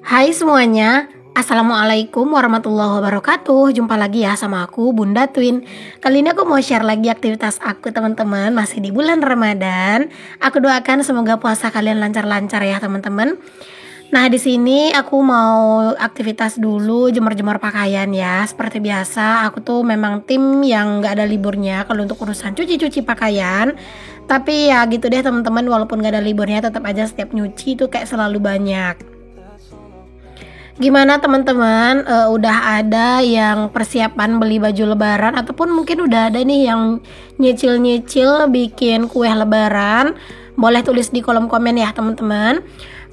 Hai semuanya, Assalamualaikum warahmatullahi wabarakatuh. Jumpa lagi ya sama aku Bunda Twin. Kali ini aku mau share lagi aktivitas aku teman-teman. Masih di bulan Ramadan. Aku doakan semoga puasa kalian lancar-lancar ya teman-teman. Nah di sini aku mau aktivitas dulu, jemur-jemur pakaian ya. Seperti biasa aku tuh memang tim yang gak ada liburnya kalau untuk urusan cuci-cuci pakaian. Tapi ya gitu deh teman-teman, walaupun gak ada liburnya tetap aja setiap nyuci itu kayak selalu banyak. Gimana teman-teman, udah ada yang persiapan beli baju lebaran ataupun mungkin udah ada nih yang nyicil-nyicil bikin kue lebaran? Boleh tulis di kolom komen ya teman-teman.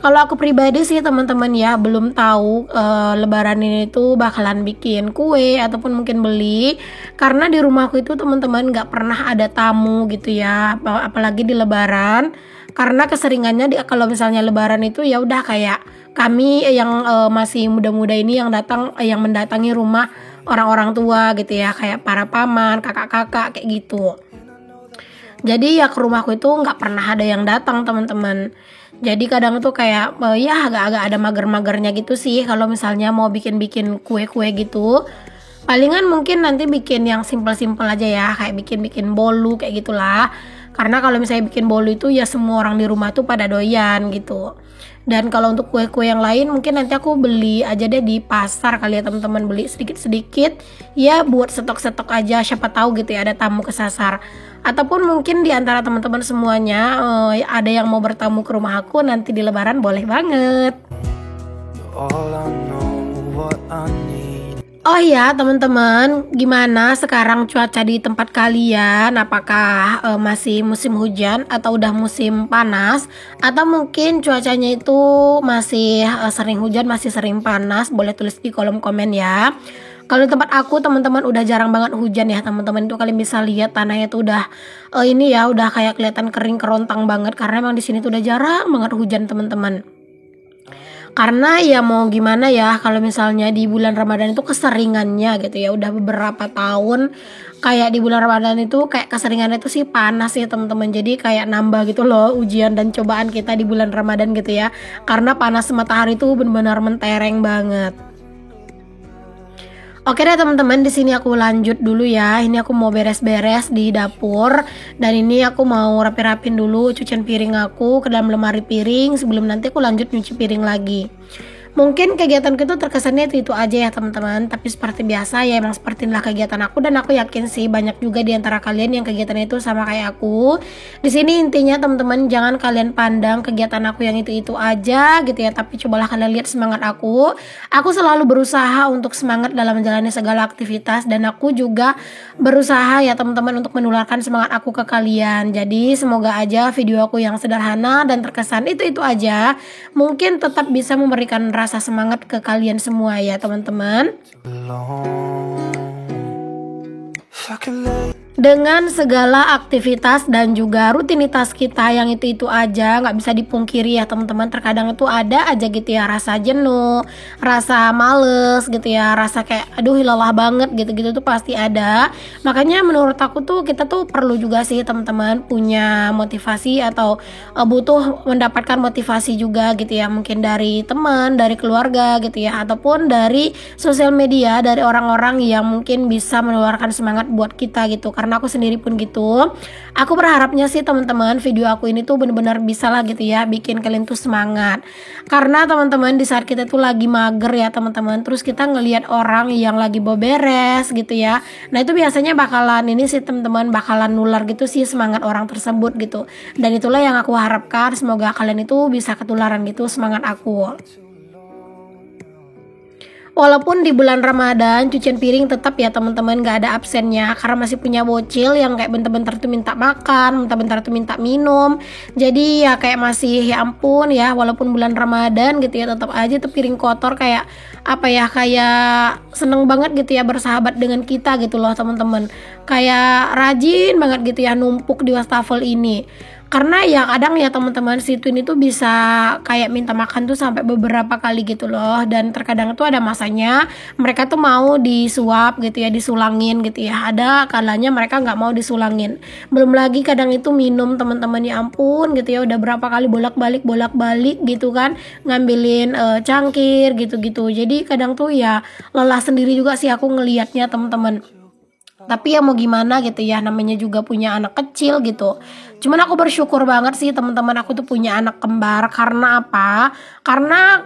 Kalau aku pribadi sih teman-teman ya belum tahu lebaran ini tuh bakalan bikin kue ataupun mungkin beli, karena di rumahku itu teman-teman nggak pernah ada tamu gitu ya, apalagi di lebaran. Karena keseringannya kalau misalnya lebaran itu ya udah kayak kami yang masih muda-muda ini yang yang mendatangi rumah orang-orang tua gitu ya, kayak para paman, kakak-kakak kayak gitu. Jadi ya ke rumahku itu nggak pernah ada yang datang teman-teman. Jadi kadang tuh kayak ya agak-agak ada mager-magernya gitu sih kalau misalnya mau bikin-bikin kue-kue gitu. Palingan mungkin nanti bikin yang simpel-simpel aja ya, kayak bikin-bikin bolu kayak gitulah. Karena kalau misalnya bikin bolu itu ya semua orang di rumah tuh pada doyan gitu. Dan kalau untuk kue-kue yang lain mungkin nanti aku beli aja deh di pasar kali ya teman-teman, beli sedikit-sedikit ya buat stok-stok aja, siapa tahu gitu ya ada tamu kesasar. Ataupun mungkin di antara teman-teman semuanya ada yang mau bertamu ke rumah aku nanti di lebaran, boleh banget. Oh ya teman-teman, gimana sekarang cuaca di tempat kalian? Apakah masih musim hujan atau udah musim panas? Atau mungkin cuacanya itu masih sering hujan, masih sering panas? Boleh tulis di kolom komen ya. Kalau di tempat aku teman-teman udah jarang banget hujan ya teman-teman, itu kalian bisa lihat tanahnya tuh udah ini ya udah kayak kelihatan kering kerontang banget, karena emang di sini tuh udah jarang banget hujan teman-teman. Karena ya mau gimana ya, kalau misalnya di bulan Ramadan itu keseringannya gitu ya, udah beberapa tahun kayak di bulan Ramadan itu kayak keseringannya itu sih panas ya teman-teman. Jadi kayak nambah gitu loh ujian dan cobaan kita di bulan Ramadan gitu ya, karena panas matahari itu benar-benar mentereng banget. Oke deh teman-teman, di sini aku lanjut dulu ya. Ini aku mau beres-beres di dapur, dan ini aku mau rapi-rapin dulu cucian piring aku ke dalam lemari piring sebelum nanti aku lanjut nyuci piring lagi. Mungkin kegiatanku itu terkesannya itu aja ya teman-teman, tapi seperti biasa ya emang seperti inilah kegiatan aku, dan aku yakin sih banyak juga di antara kalian yang kegiatannya itu sama kayak aku. Di sini intinya teman-teman, jangan kalian pandang kegiatan aku yang itu aja gitu ya, tapi cobalah kalian lihat semangat aku. Aku selalu berusaha untuk semangat dalam menjalani segala aktivitas, dan aku juga berusaha ya teman-teman untuk menularkan semangat aku ke kalian. Jadi semoga aja video aku yang sederhana dan terkesan itu aja mungkin tetap bisa memberikan rasa semangat ke kalian semua ya teman-teman. Dengan segala aktivitas dan juga rutinitas kita yang itu aja, nggak bisa dipungkiri ya teman-teman, terkadang itu ada aja gitu ya rasa jenuh, rasa males gitu ya, rasa kayak aduh lelah banget gitu-gitu tuh pasti ada. Makanya menurut aku tuh kita tuh perlu juga sih teman-teman punya motivasi atau butuh mendapatkan motivasi juga gitu ya, mungkin dari teman, dari keluarga gitu ya, ataupun dari sosial media, dari orang-orang yang mungkin bisa menularkan semangat buat kita gitu. Karena aku sendiri pun gitu. Aku berharapnya sih teman-teman video aku ini tuh benar-benar bisa lah gitu ya bikin kalian tuh semangat. Karena teman-teman di saat kita tuh lagi mager ya teman-teman, terus kita ngelihat orang yang lagi beberes gitu ya, nah itu biasanya bakalan ini sih teman-teman, bakalan nular gitu sih semangat orang tersebut gitu. Dan itulah yang aku harapkan, semoga kalian itu bisa ketularan gitu semangat aku. Walaupun di bulan Ramadan cucian piring tetap ya teman-teman gak ada absennya, karena masih punya bocil yang kayak bentar-bentar tuh minta makan, bentar-bentar tuh minta minum. Jadi ya kayak masih ya ampun ya, walaupun bulan Ramadan gitu ya tetap aja tuh piring kotor kayak apa ya, kayak seneng banget gitu ya bersahabat dengan kita gitu loh teman-teman. Kayak rajin banget gitu ya numpuk di wastafel ini. Karena ya kadang ya teman-teman, si Twin itu bisa kayak minta makan tuh sampai beberapa kali gitu loh. Dan terkadang tuh ada masanya mereka tuh mau disuap gitu ya, disulangin gitu ya. Ada kalanya mereka nggak mau disulangin. Belum lagi kadang itu minum teman-teman, ya ampun gitu ya, udah berapa kali bolak-balik gitu kan, ngambilin cangkir gitu-gitu. Jadi kadang tuh ya lelah sendiri juga sih aku ngelihatnya teman-teman. Tapi ya mau gimana gitu ya, namanya juga punya anak kecil gitu. Cuman aku bersyukur banget sih teman-teman, aku tuh punya anak kembar. Karena apa? Karena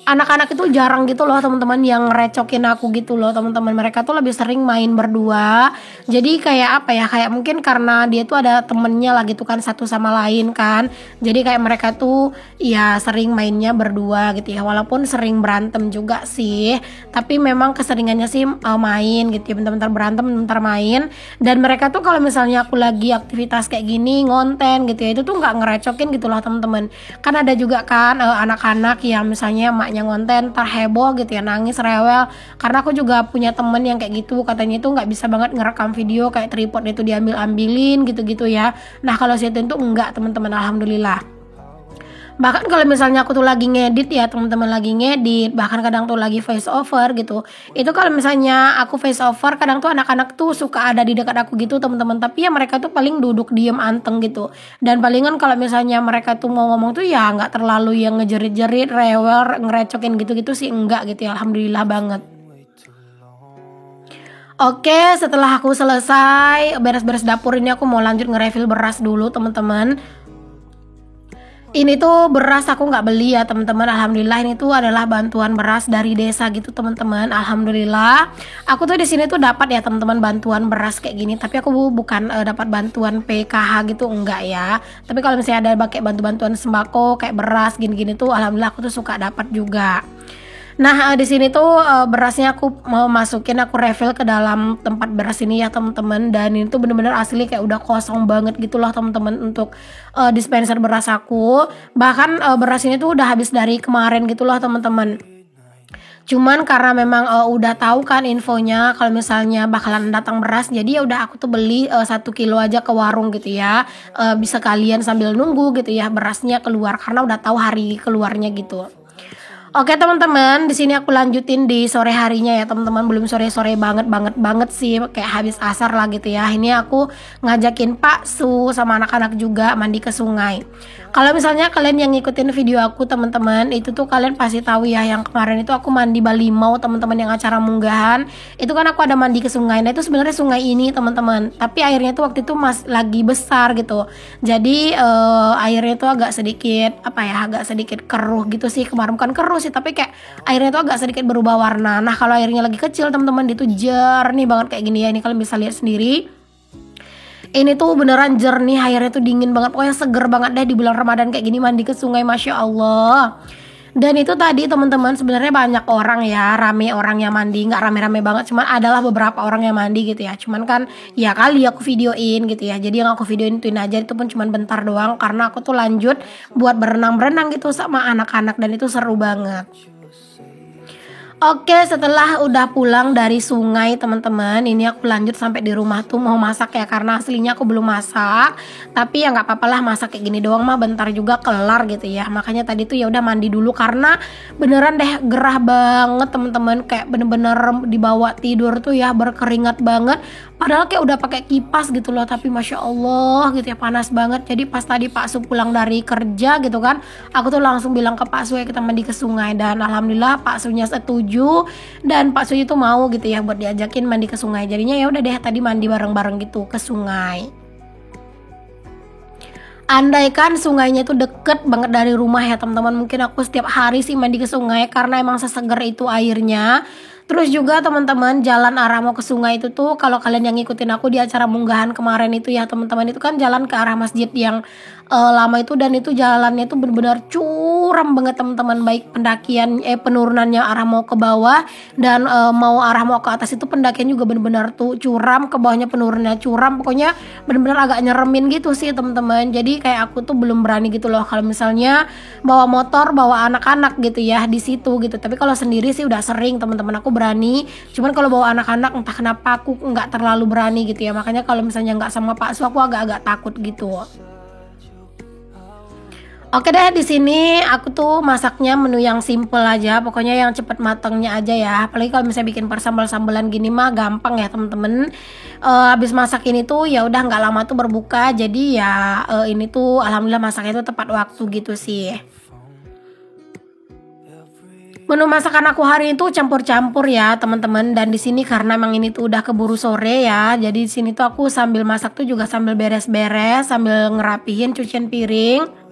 anak-anak itu jarang gitu loh teman-teman yang ngerecokin aku gitu loh teman-teman. Mereka tuh lebih sering main berdua. Jadi kayak apa ya, kayak mungkin karena dia tuh ada temennya lah gitu kan, satu sama lain kan. Jadi kayak mereka tuh ya sering mainnya berdua gitu ya. Walaupun sering berantem juga sih, tapi memang keseringannya sih main gitu ya, bentar-bentar berantem bentar main. Dan mereka tuh kalau misalnya aku lagi aktivitas kayak gini ngonten gitu ya, itu tuh nggak ngerecokin gitu loh teman-teman. Kan ada juga kan anak-anak yang misalnya emaknya ngonten terheboh gitu ya, nangis rewel. Karena aku juga punya temen yang kayak gitu, katanya itu nggak bisa banget ngerekam video, kayak tripod itu diambil-ambilin gitu-gitu ya. Nah kalau situ itu enggak teman-teman, alhamdulillah. Bahkan kalau misalnya aku tuh lagi ngedit ya teman-teman, lagi ngedit, bahkan kadang tuh lagi voice over gitu, itu kalau misalnya aku voice over, kadang tuh anak-anak tuh suka ada di dekat aku gitu teman-teman. Tapi ya mereka tuh paling duduk diem anteng gitu. Dan palingan kalau misalnya mereka tuh mau ngomong tuh ya nggak terlalu yang ngejerit-jerit, rewel, ngerecokin gitu-gitu sih enggak gitu ya, alhamdulillah banget. Oke, setelah aku selesai beres-beres dapur ini, aku mau lanjut nge-refill beras dulu teman-teman. Ini tuh beras aku nggak beli ya teman-teman, alhamdulillah. Ini tuh adalah bantuan beras dari desa gitu teman-teman, alhamdulillah. Aku tuh di sini tuh dapat ya teman-teman bantuan beras kayak gini, tapi aku bukan dapat bantuan PKH gitu, enggak ya. Tapi kalau misalnya ada pakai bantuan sembako kayak beras gini-gini tuh, alhamdulillah aku tuh suka dapat juga. Nah, di sini tuh berasnya aku mau masukin, aku refill ke dalam tempat beras ini ya teman-teman. Dan ini tuh bener-bener asli kayak udah kosong banget gitu loh teman-teman untuk dispenser beras aku. Bahkan beras ini tuh udah habis dari kemarin gitu loh teman-teman. Cuman karena memang udah tahu kan infonya kalau misalnya bakalan datang beras, jadi ya udah aku tuh beli 1 kilo aja ke warung gitu ya. Bisa kalian sambil nunggu gitu ya berasnya keluar, karena udah tahu hari keluarnya gitu. Oke teman-teman, di sini aku lanjutin di sore harinya ya teman-teman, belum sore-sore banget sih, kayak habis asar lah gitu ya. Ini aku ngajakin Pak Su sama anak-anak juga mandi ke sungai. Kalau misalnya kalian yang ngikutin video aku teman-teman, itu tuh kalian pasti tahu ya, yang kemarin itu aku mandi Balimau teman-teman, yang acara munggahan. Itu kan aku ada mandi ke sungai. Nah itu sebenarnya sungai ini teman-teman, tapi airnya tuh waktu itu lagi besar gitu. Jadi airnya tuh agak sedikit agak sedikit keruh gitu sih. Kemarin kan keruh sih, tapi kayak airnya tuh agak sedikit berubah warna. Nah kalau airnya lagi kecil teman-teman, itu jernih banget kayak gini ya. Ini kalian bisa lihat sendiri. Ini tuh beneran jernih, airnya tuh dingin banget, pokoknya seger banget deh di bulan Ramadan kayak gini mandi ke sungai, masya Allah. Dan itu tadi teman-teman, sebenarnya banyak orang ya, rame orang yang mandi, nggak rame-rame banget, cuman adalah beberapa orang yang mandi gitu ya. Cuman kan ya kali aku videoin gitu ya, jadi yang aku videoin ituin aja, itu pun cuman bentar doang, karena aku tuh lanjut buat berenang-berenang gitu sama anak-anak, dan itu seru banget. Oke, setelah udah pulang dari sungai teman-teman, ini aku lanjut sampai di rumah tuh mau masak ya, karena aslinya aku belum masak. Tapi ya nggak apa-apa lah, masak kayak gini doang mah bentar juga kelar gitu ya. Makanya tadi tuh ya udah mandi dulu, karena beneran deh gerah banget teman-teman, kayak bener-bener dibawa tidur tuh ya berkeringat banget. Padahal kayak udah pakai kipas gitu loh, tapi masya Allah gitu ya, panas banget. Jadi pas tadi Pak Su pulang dari kerja gitu kan, aku tuh langsung bilang ke Pak Su ya kita mandi ke sungai, dan alhamdulillah Pak Sunya setuju, dan Pak Su itu mau gitu ya buat diajakin mandi ke sungai. Jadinya ya udah deh tadi mandi bareng-bareng gitu ke sungai. Andaikan sungainya itu deket banget dari rumah ya teman-teman, mungkin aku setiap hari sih mandi ke sungai, karena emang seseger itu airnya. Terus juga teman-teman, jalan arah mau ke sungai itu tuh, kalau kalian yang ngikutin aku di acara munggahan kemarin itu ya teman-teman, itu kan jalan ke arah masjid yang lama itu, dan itu jalannya itu benar-benar curam banget teman-teman, baik pendakian penurunannya arah mau ke bawah, dan mau arah mau ke atas itu pendakian juga benar-benar tuh curam, ke bawahnya penurunannya curam, pokoknya benar-benar agak nyeremin gitu sih teman-teman. Jadi kayak aku tuh belum berani gitu loh kalau misalnya bawa motor, bawa anak-anak gitu ya di situ gitu. Tapi kalau sendiri sih udah sering teman-teman, aku berani. Cuman kalau bawa anak-anak entah kenapa aku nggak terlalu berani gitu ya. Makanya kalau misalnya nggak sama Pak Su, aku agak-agak takut gitu. Oke deh, di sini aku tuh masaknya menu yang simple aja, pokoknya yang cepet matangnya aja ya. Apalagi kalau misalnya bikin persambal-sambalan gini mah gampang ya temen-temen. Habis masak ini tuh ya udah nggak lama tuh berbuka, jadi ya ini tuh alhamdulillah masaknya tuh tepat waktu gitu sih. Menu masakan aku hari itu campur-campur ya teman-teman, dan di sini karena emang ini tuh udah keburu sore ya, jadi di sini tuh aku sambil masak tuh juga sambil beres-beres, sambil ngerapihin cucian piring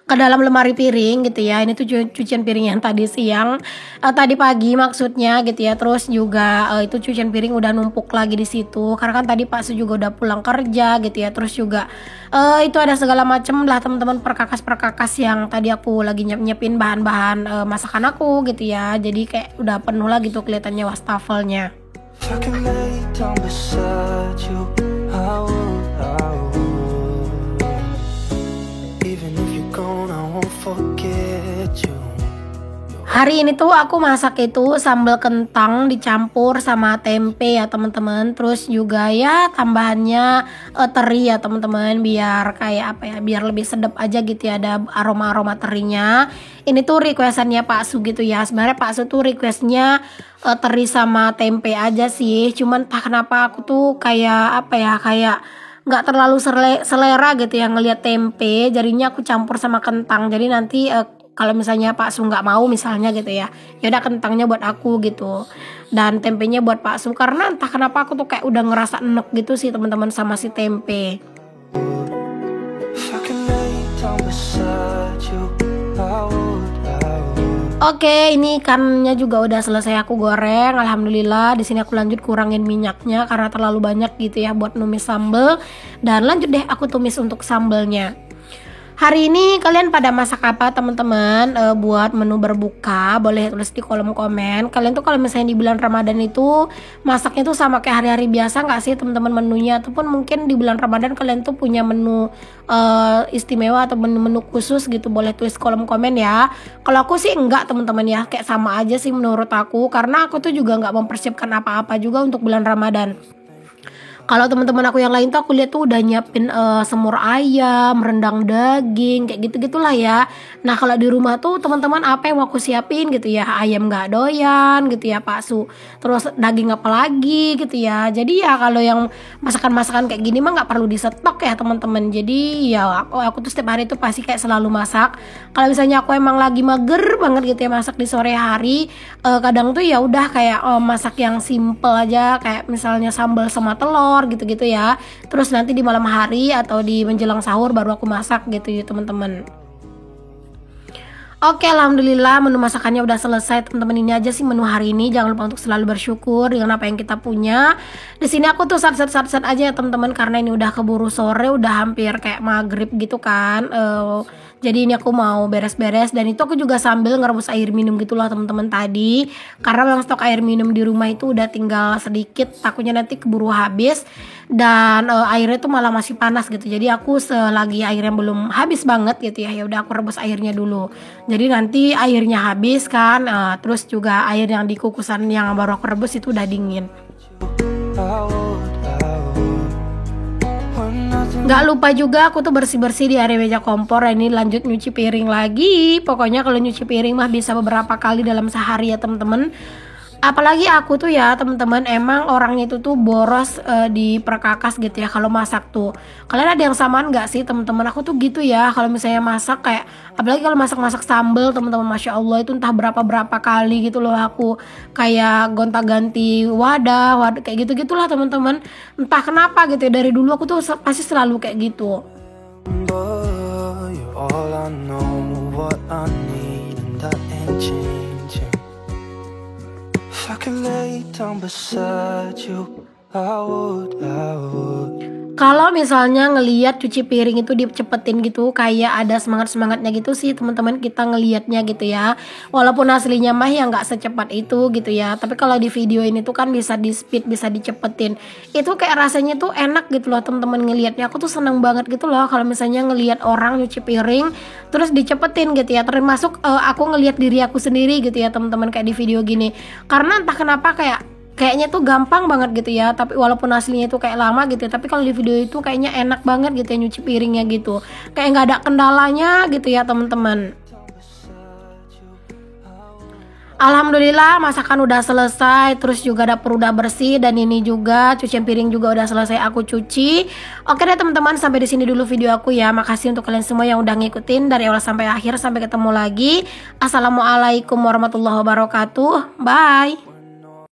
ke dalam lemari piring gitu ya. Ini tuh cucian piring yang tadi siang, tadi pagi maksudnya gitu ya. Terus juga itu cucian piring udah numpuk lagi di situ karena kan tadi Pak Su juga udah pulang kerja gitu ya. Terus juga itu ada segala macam lah teman-teman, perkakas yang tadi aku lagi nyiapin bahan-bahan masakan aku gitu ya. Jadi kayak udah penuh lah gitu kelihatannya wastafelnya. Hari ini tuh aku masak itu sambal kentang dicampur sama tempe ya teman-teman. Terus juga ya tambahannya teri ya teman-teman, biar kayak apa ya, biar lebih sedap aja gitu ya, ada aroma-aroma terinya. Ini tuh requestannya Pak Su gitu ya. Sebenarnya Pak Su tuh requestnya teri sama tempe aja sih. Cuman entah kenapa aku tuh kayak apa ya, kayak nggak terlalu selera gitu ya ngelihat tempe, jadinya aku campur sama kentang. Jadi nanti kalau misalnya Pak Su nggak mau misalnya gitu ya, ya udah kentangnya buat aku gitu, dan tempenya buat Pak Su, karena entah kenapa aku tuh kayak udah ngerasa enek gitu sih teman-teman sama si tempe. Oke, ini ikannya juga udah selesai aku goreng. Alhamdulillah. Di sini aku lanjut kurangin minyaknya karena terlalu banyak gitu ya buat numis sambal. Dan lanjut deh aku tumis untuk sambalnya. Hari ini kalian pada masak apa teman-teman? Buat menu berbuka boleh tulis di kolom komen. Kalian tuh kalau misalnya di bulan Ramadan itu masaknya tuh sama kayak hari-hari biasa nggak sih teman-teman menunya? Ataupun mungkin di bulan Ramadan kalian tuh punya menu istimewa atau menu-menu khusus gitu, boleh tulis kolom komen ya. Kalau aku sih enggak teman-teman ya, kayak sama aja sih menurut aku, karena aku tuh juga nggak mempersiapkan apa-apa juga untuk bulan Ramadan. Kalau teman-teman aku yang lain tuh aku lihat tuh udah nyiapin semur ayam, rendang daging, kayak gitu-gitulah ya. Nah kalau di rumah tuh teman-teman apa yang mau aku siapin gitu ya, ayam nggak doyan gitu ya Pak Su, terus daging apa lagi gitu ya. Jadi ya kalau yang masakan-masakan kayak gini mah nggak perlu disetok ya teman-teman. Jadi ya aku tuh setiap hari tuh pasti kayak selalu masak. Kalau misalnya aku emang lagi mager banget gitu ya masak di sore hari, kadang tuh ya udah kayak masak yang simple aja, kayak misalnya sambal sama telur gitu-gitu ya. Terus nanti di malam hari atau di menjelang sahur baru aku masak gitu ya teman-teman. Oke, alhamdulillah menu masakannya udah selesai teman-teman. Ini aja sih menu hari ini. Jangan lupa untuk selalu bersyukur dengan apa yang kita punya. Di sini aku tuh sat aja ya teman-teman, karena ini udah keburu sore, udah hampir kayak maghrib gitu kan. Jadi ini aku mau beres-beres, dan itu aku juga sambil ngerebus air minum gitu loh teman-teman tadi. Karena memang stok air minum di rumah itu udah tinggal sedikit, takutnya nanti keburu habis. Dan airnya tuh malah masih panas gitu. Jadi aku selagi airnya belum habis banget gitu ya, ya udah aku rebus airnya dulu. Jadi nanti airnya habis kan, terus juga air yang di kukusan yang baru aku rebus itu udah dingin. Gak lupa juga aku tuh bersih-bersih di area meja kompor. Ini lanjut nyuci piring lagi. Pokoknya kalau nyuci piring mah bisa beberapa kali dalam sehari ya teman-teman. Apalagi aku tuh ya teman-teman, emang orangnya itu tuh boros di perkakas gitu ya kalau masak tuh. Kalian ada yang samaan nggak sih teman-teman? Aku tuh gitu ya kalau misalnya masak, kayak apalagi kalau masak-masak sambal teman-teman, masya Allah itu entah berapa kali gitu loh aku kayak gonta-ganti wadah kayak gitu-gitulah teman-teman. Entah kenapa gitu ya, dari dulu aku tuh pasti selalu kayak gitu. I could lay down beside you, I would. Kalau misalnya ngelihat cuci piring itu dicepetin gitu, kayak ada semangat-semangatnya gitu sih teman-teman, kita ngelihatnya gitu ya. Walaupun aslinya mah ya nggak secepat itu gitu ya. Tapi kalau di video ini tuh kan bisa di speed, bisa dicepetin. Itu kayak rasanya tuh enak gitu loh teman-teman ngelihatnya. Aku tuh seneng banget gitu loh kalau misalnya ngelihat orang nyuci piring terus dicepetin gitu ya. Termasuk aku ngelihat diri aku sendiri gitu ya teman-teman kayak di video gini. Karena entah kenapa kayak kayaknya tuh gampang banget gitu ya, tapi walaupun aslinya itu kayak lama gitu ya, tapi kalau di video itu kayaknya enak banget gitu ya nyuci piringnya gitu, kayak nggak ada kendalanya gitu ya teman-teman. Alhamdulillah masakan udah selesai, terus juga dapur udah bersih, dan ini juga cucian piring juga udah selesai aku cuci. Oke deh teman-teman, sampai di sini dulu video aku ya. Makasih untuk kalian semua yang udah ngikutin dari awal sampai akhir. Sampai ketemu lagi. Assalamualaikum warahmatullahi wabarakatuh. Bye.